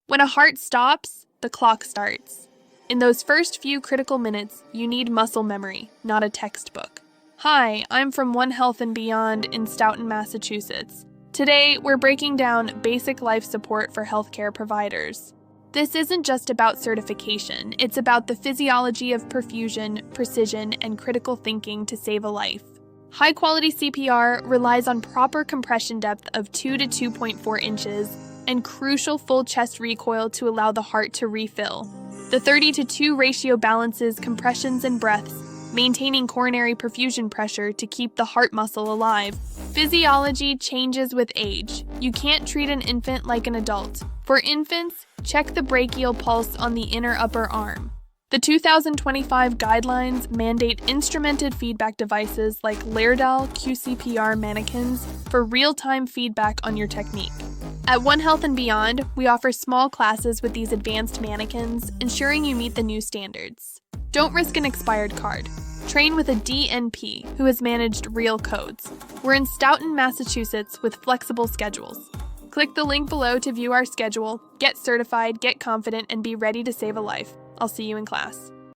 When a heart stops, the clock starts. In those first few critical minutes, you need muscle memory, not a textbook. Hi, I'm from One Health and Beyond in Stoughton, Massachusetts. Today, we're breaking down basic life support for healthcare providers. This isn't just about certification, it's about the physiology of perfusion, precision, and critical thinking to save a life. High-quality CPR relies on proper compression depth of 2 to 2.4 inches and crucial full chest recoil to allow the heart to refill. The 30-to-2 ratio balances compressions and breaths, maintaining coronary perfusion pressure to keep the heart muscle alive. Physiology changes with age. You can't treat an infant like an adult. For infants, check the brachial pulse on the inner upper arm. The 2025 guidelines mandate instrumented feedback devices like Laerdal QCPR manikins for real-time feedback on your technique. At One Health and Beyond, we offer small classes with these advanced manikins, ensuring you meet the new standards. Don't risk an expired card. Train with a DNP who has managed real codes. We're in Stoughton, Massachusetts with flexible schedules. Click the link below to view our schedule, get certified, get confident, and be ready to save a life. I'll see you in class.